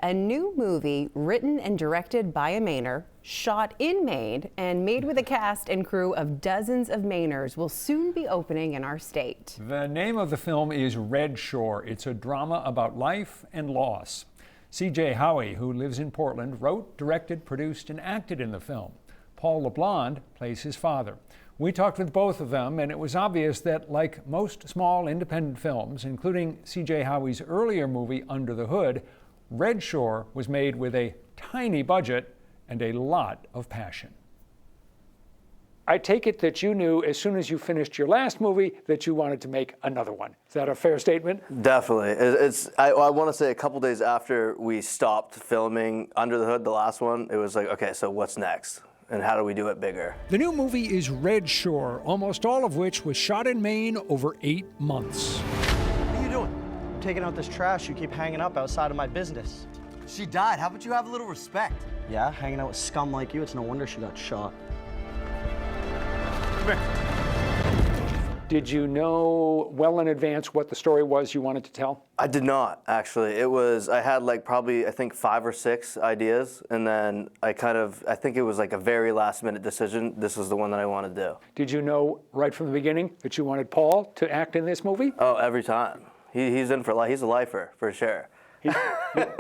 A new movie written and directed by a Mainer, shot in Maine, and made with a cast and crew of dozens of Mainers will soon be opening in our state. The name of the film is Red Shore. It's a drama about life and loss. C.J. Howie, who lives in Portland, wrote, directed, produced, and acted in the film. Paul LeBlond plays his father. We talked with both of them, and it was obvious that, like most small independent films, including C.J. Howie's earlier movie, Under the Hood, Red Shore was made with a tiny budget and a lot of passion. I take it that you knew as soon as you finished your last movie that you wanted to make another one. Is that a fair statement? Definitely. I want to say a couple days after we stopped filming Under the Hood, the last one, it was like, okay, so what's next? And how do we do it bigger? The new movie is Red Shore, almost all of which was shot in Maine over 8 months. What are you doing? I'm taking out this trash you keep hanging up outside of my business. She died. How about you have a little respect? Yeah, hanging out with scum like you, it's no wonder she got shot. Did you know well in advance what the story was you wanted to tell? I did not, actually. I had like probably, I think 5 or 6 ideas, and then I think it was like a very last minute decision. This was the one that I wanted to do. Did you know right from the beginning that you wanted Paul to act in this movie? Oh, every time. He's in for life. He's a lifer, for sure.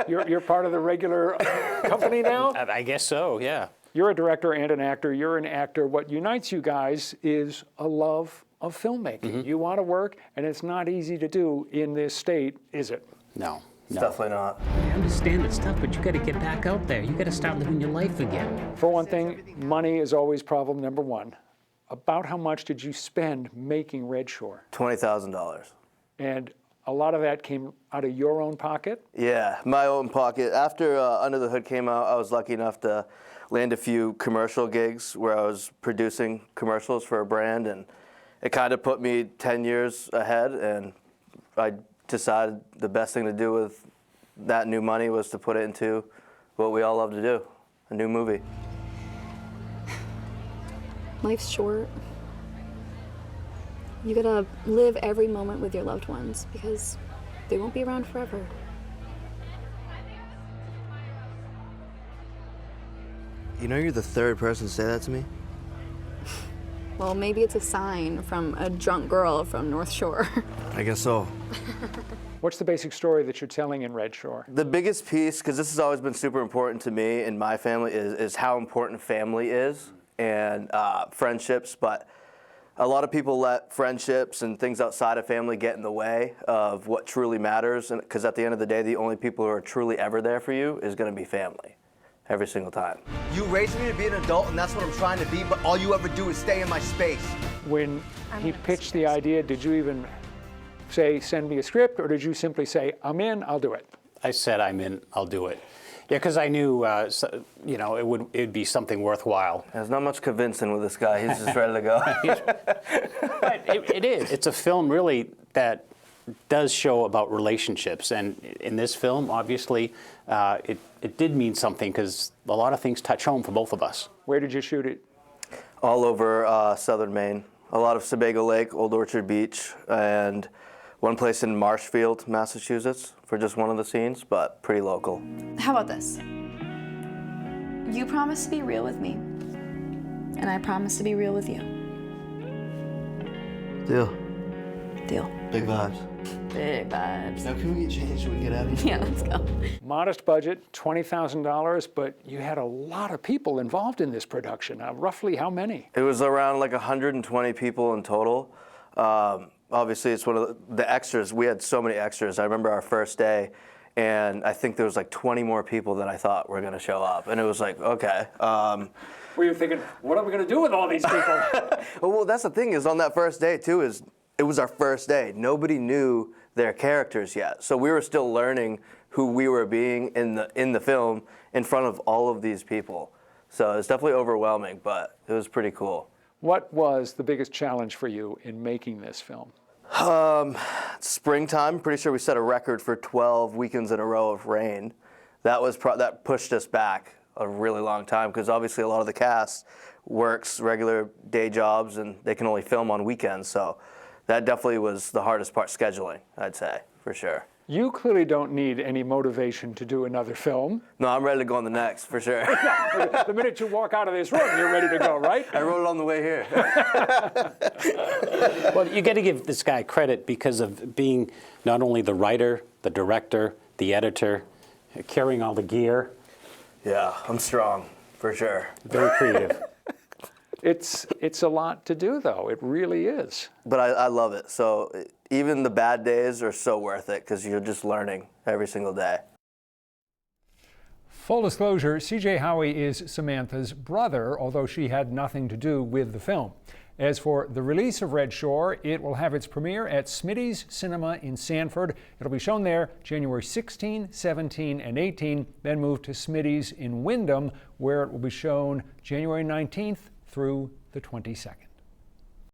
You're part of the regular company now? I guess so, yeah. You're a director and an actor. You're an actor. What unites you guys is a love of filmmaking. Mm-hmm. You want to work, and it's not easy to do in this state, is it? No. It's definitely not. I understand it's tough, but you got to get back out there. You got to start living your life again. For one thing, money is always problem number one. About how much did you spend making Red Shore? $20,000. And a lot of that came out of your own pocket? Yeah, my own pocket. After Under the Hood came out, I was lucky enough to land a few commercial gigs where I was producing commercials for a brand, and it kind of put me 10 years ahead, and I decided the best thing to do with that new money was to put it into what we all love to do, a new movie. Life's short. You gotta live every moment with your loved ones because they won't be around forever. You know you're the third person to say that to me? Well, maybe it's a sign from a drunk girl from North Shore. I guess so. What's the basic story that you're telling in Red Shore? The biggest piece, because this has always been super important to me and my family, is how important family is and friendships, but a lot of people let friendships and things outside of family get in the way of what truly matters, and because at the end of the day, the only people who are truly ever there for you is going to be family, every single time. You raised me to be an adult, and that's what I'm trying to be, but all you ever do is stay in my space. When he pitched the idea, did you even say, send me a script, or did you simply say, I'm in, I'll do it? I said, I'm in, I'll do it. Yeah, because I knew, it'd be something worthwhile. There's not much convincing with this guy. He's just ready to go. But it is. It's a film, really, that does show about relationships. And in this film, obviously, it did mean something because a lot of things touch home for both of us. Where did you shoot it? All over southern Maine. A lot of Sebago Lake, Old Orchard Beach, and one place in Marshfield, Massachusetts, for just one of the scenes, but pretty local. How about this? You promise to be real with me, and I promise to be real with you. Deal. Deal. Big vibes. Big vibes. Now can we get changed so we can get out of here? Yeah, let's go. Modest budget, $20,000, but you had a lot of people involved in this production. Roughly how many? It was around like 120 people in total. Obviously, it's one of the extras. We had so many extras. I remember our first day, and I think there was like 20 more people than I thought were going to show up. And it was like, okay. Were you thinking, what are we going to do with all these people? Well, that's the thing is on that first day, too, is it was our first day. Nobody knew their characters yet. So we were still learning who we were being in the film in front of all of these people. So it's definitely overwhelming, but it was pretty cool. What was the biggest challenge for you in making this film? Springtime, pretty sure we set a record for 12 weekends in a row of rain. That pushed us back a really long time because obviously a lot of the cast works regular day jobs and they can only film on weekends. So that definitely was the hardest part, scheduling, I'd say, for sure. You clearly don't need any motivation to do another film. No, I'm ready to go on the next, for sure. The minute you walk out of this room, you're ready to go, right? I wrote it on the way here. Well, you got to give this guy credit because of being not only the writer, the director, the editor, carrying all the gear. Yeah, I'm strong, for sure. Very creative. It's a lot to do, though. It really is. But I love it. So even the bad days are so worth it because you're just learning every single day. Full disclosure, CJ Howie is Samantha's brother, although she had nothing to do with the film. As for the release of Red Shore, it will have its premiere at Smitty's Cinema in Sanford. It'll be shown there January 16, 17, and 18, then move to Smitty's in Wyndham, where it will be shown January 19th through the 22nd.